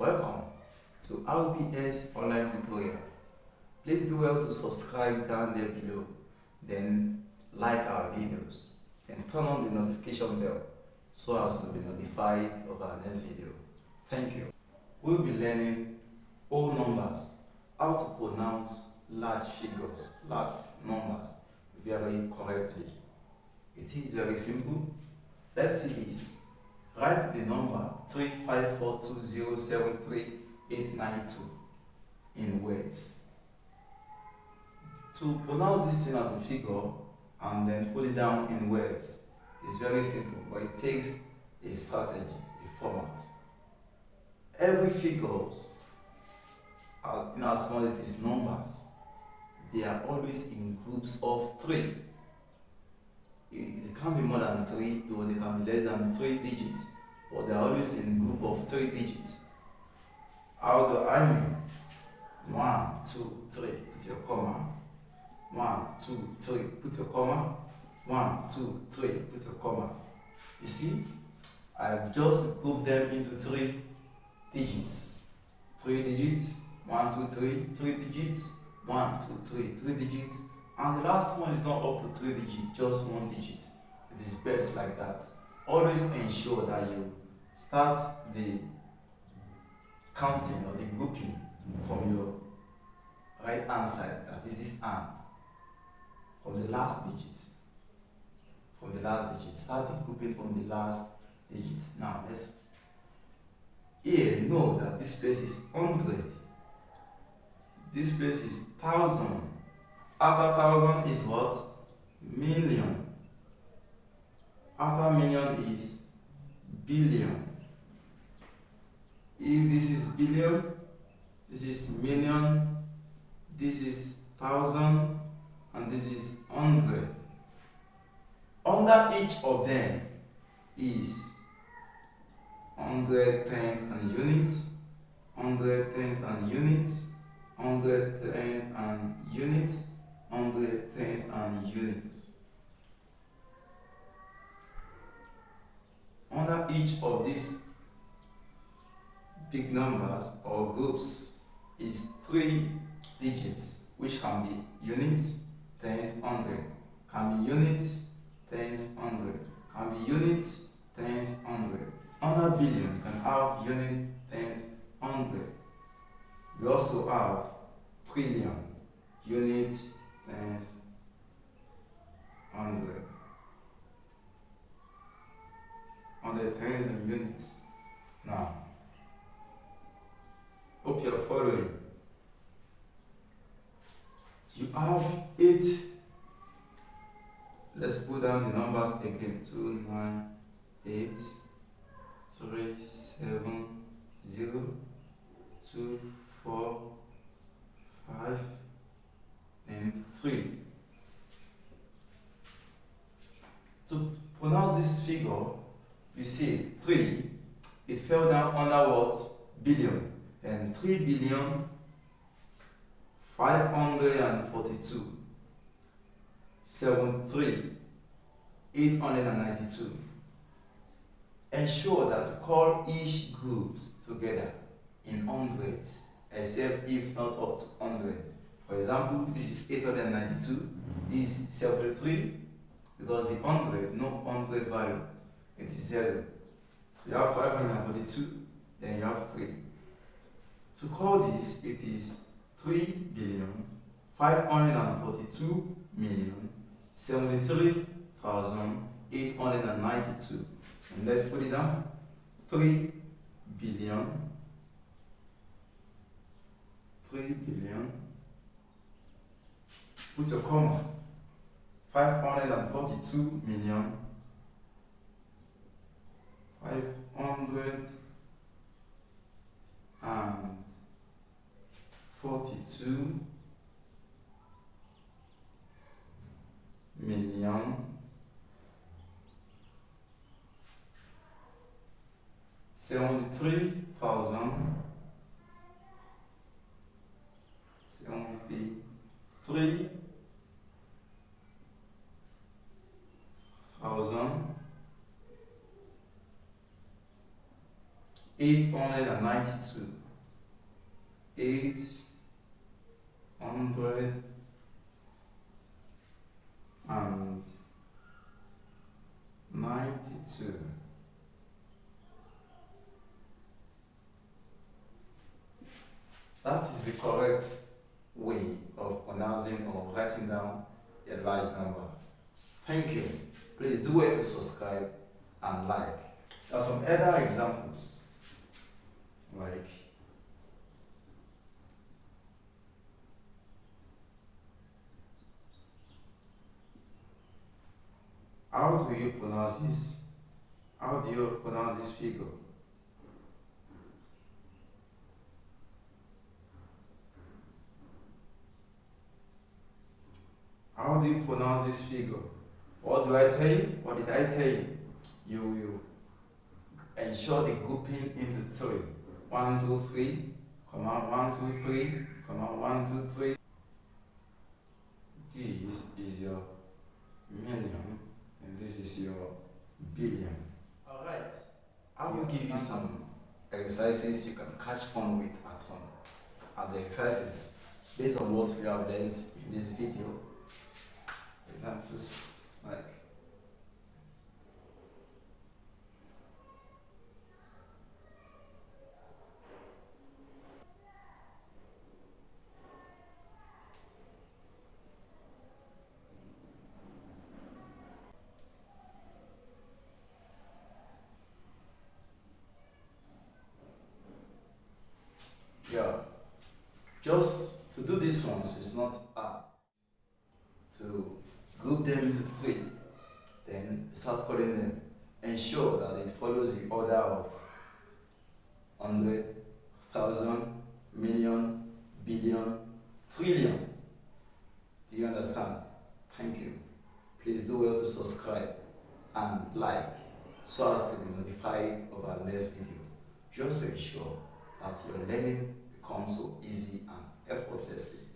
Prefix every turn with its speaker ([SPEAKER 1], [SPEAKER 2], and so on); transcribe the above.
[SPEAKER 1] Welcome to RBS online tutorial. Please do well to subscribe down there below, then like our videos and turn on the notification bell so as to be notified of our next video. Thank you. We'll be learning whole numbers, how to pronounce large figures, large numbers very correctly. It is very simple. Let's see this. Write the number 35420738892 in words. To pronounce this thing as a figure and then put it down in words is very simple, but it takes a strategy, a format. Every figures, in as small as it is numbers, they are always in groups of 3. They can't be more than 3, though they can be less than 3 digits, but they are always in a group of 3 digits. How do I mean? 1, 2, 3, put your comma. 1, 2, 3, put your comma. 1, 2, 3, put your comma. You see, I've just grouped them into 3 digits. 3 digits. 1, 2, 3, 3 digits. 1, 2, 3, 3 digits. And the last one is not up to 3 digits, just 1 digit. It is best like that. Always ensure that you start the counting or the grouping from your right hand side, that is this hand, from the last digit. Start the grouping from the last digit. Now here know that this place is 100. This place is 1000. After 1000 is what? Million. After million is billion. If this is billion, this is million, this is 1000, and this is 100. Under each of them is 100 tens and units, 100 tens and units, 100 tens and units, 100 tens and units. Under each of these big numbers or groups is 3 digits, which can be units, tens, 100. Can be units, tens, 100. Can be units, tens, 100. Under billion, can have unit, tens, 100. We also have trillion, unit, tens, 100. 100 tens and units. Now, hope you're following. You have 8. Let's put down the numbers again. 2, 9, 8, 3, 7, 0, 2, 4, 5, and 3. To pronounce this figure, you see 3, it fell down under what? Billion. And 3 billion 542 892. Ensure that you call each groups together in hundreds, except if not up to 100. For example, this is 892, this is 73, because the 100, no 100 value, it is 0. You have 542, then you have 3. To call this, it is 3,542,073,892. And let's put it down. 3 billion. Put your comma. 542 million 542 million 73,000 73,000 892. 892. That is the correct way of pronouncing or writing down a large number. Thank you. Please do well to subscribe and like. There are some other examples, like how do you pronounce this? How do you pronounce this figure? How do you pronounce this figure? What do I tell you? What did I tell you? You will ensure the grouping into three. 1, 2, 3, comma 1, 2, 3, comma 1, 2, 3. This is your million and this is your billion. Alright. I will give you some exercises you can catch fun with at home. And the exercises based on what we have learned in this video. Examples like just to do these ones is not hard. To group them into three, then start calling them. Ensure that it follows the order of 100, 1,000, million, billion, trillion. Do you understand? Thank you. Please do well to subscribe and like so as to be notified of our next video, just to ensure that your learning becomes so easy and effortlessly.